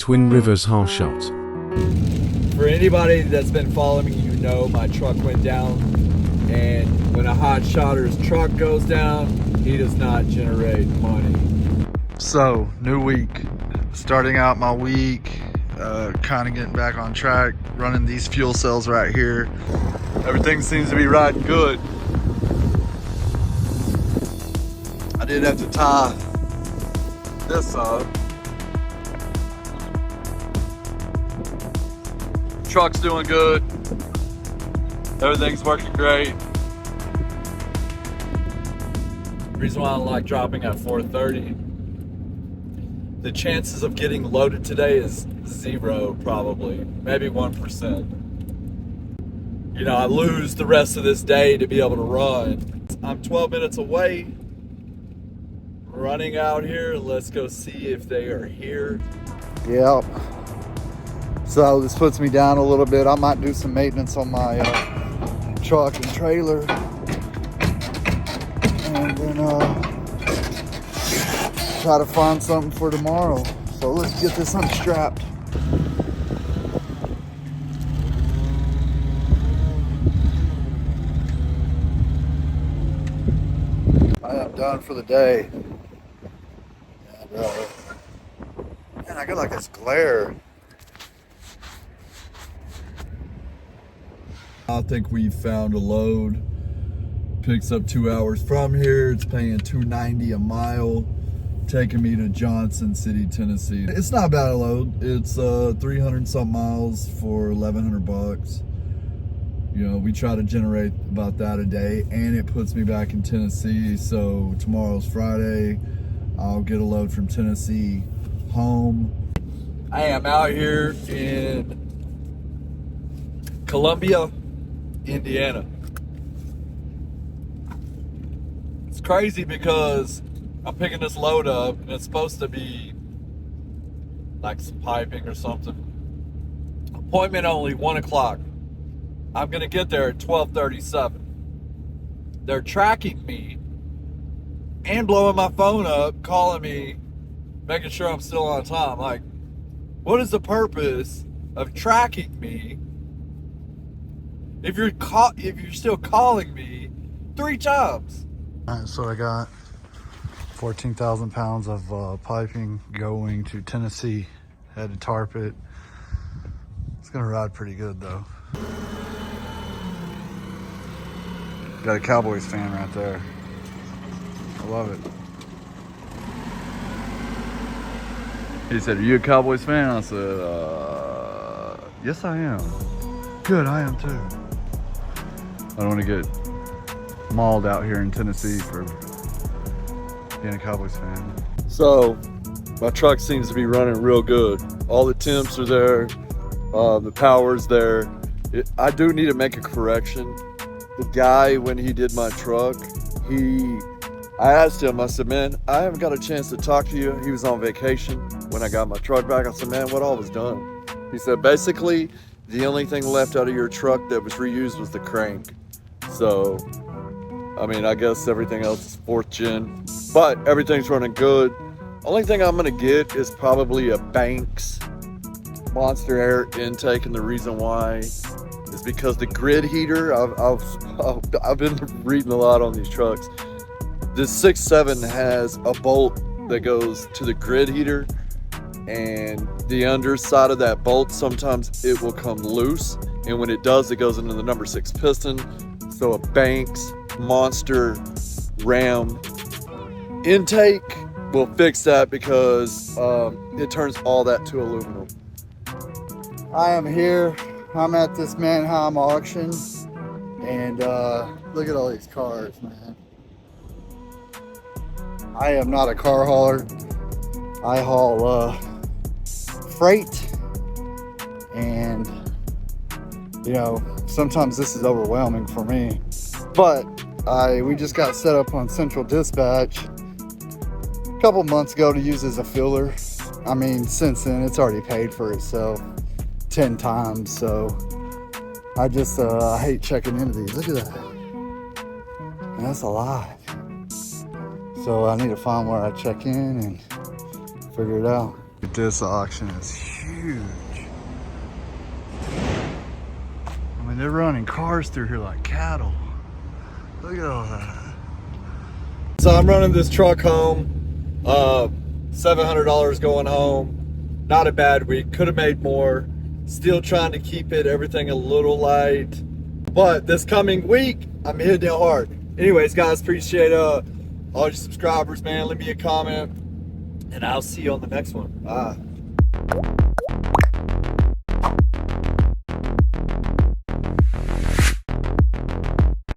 Twin Rivers Hotshot. For anybody that's been following me, you know my truck went down, and when a hotshotter's truck goes down, he does not generate money. So, new week, starting out my week, kind of getting back on track, running these fuel cells right here. Everything seems to be riding good. I did have to tie this up. Truck's doing good. Everything's working great. The reason why I like dropping at 4:30, the chances of getting loaded today is 0, probably, maybe 1%. You know, I lose the rest of this day to be able to run. I'm 12 minutes away, running out here. Let's go see if they are here. Yep. So this puts me down a little bit. I might do some maintenance on my truck and trailer, and then try to find something for tomorrow. So let's get this unstrapped. I am done for the day. And, man, I got like this glare. I think we found a load. Picks up 2 hours from here. It's paying $2.90 a mile, taking me to Johnson City, Tennessee. It's not bad a load. It's 300 some miles for $1,100. You know, we try to generate about that a day, and it puts me back in Tennessee. So tomorrow's Friday. I'll get a load from Tennessee home. I am out here in Columbia, Indiana. It's crazy because I'm picking this load up and it's supposed to be like some piping or something. Appointment only 1 o'clock. I'm gonna get there at 12:37. They're tracking me and blowing my phone up, calling me, making sure I'm still on time. Like, what is the purpose of tracking me if you're still calling me 3 times? All right, so I got 14,000 pounds of piping going to Tennessee. Had to tarp it. It's gonna ride pretty good though. Got a Cowboys fan right there. I love it. He said, "Are you a Cowboys fan?" I said, "Yes, I am." Good, I am too. I don't want to get mauled out here in Tennessee for being a Cowboys fan. So, my truck seems to be running real good. All the temps are there. The power's there. I do need to make a correction. The guy, when he did my truck, I asked him, I said, "Man, I haven't got a chance to talk to you." He was on vacation when I got my truck back. I said, "Man, what all was done?" He said, "Basically, the only thing left out of your truck that was reused was the crank." So, I mean, I guess everything else is 4th gen, but everything's running good. Only thing I'm gonna get is probably a Banks Monster Air intake, and the reason why is because the grid heater, I've been reading a lot on these trucks. This 6.7 has a bolt that goes to the grid heater, and the underside of that bolt, sometimes it will come loose, and when it does, it goes into the number 6 piston. So a Banks Monster Ram intake will fix that, because it turns all that to aluminum. I am here. I'm at this Mannheim auction, and look at all these cars, man. I am not a car hauler. I haul freight, and you know, sometimes this is overwhelming for me. But we just got set up on Central Dispatch a couple months ago to use as a filler. I mean, since then it's already paid for itself 10 times, so I just I hate checking into these. Look at that. Man, that's a lot. So I need to find where I check in and figure it out. This auction is huge. huge. I mean, they're running cars through here like cattle. Look at all that. So I'm running this truck home, $700 going home. Not a bad week, could have made more. Still trying to keep everything a little light. But this coming week, I'm hitting it hard. Anyways, guys, appreciate all your subscribers, man. Leave me a comment, and I'll see you on the next one. Bye.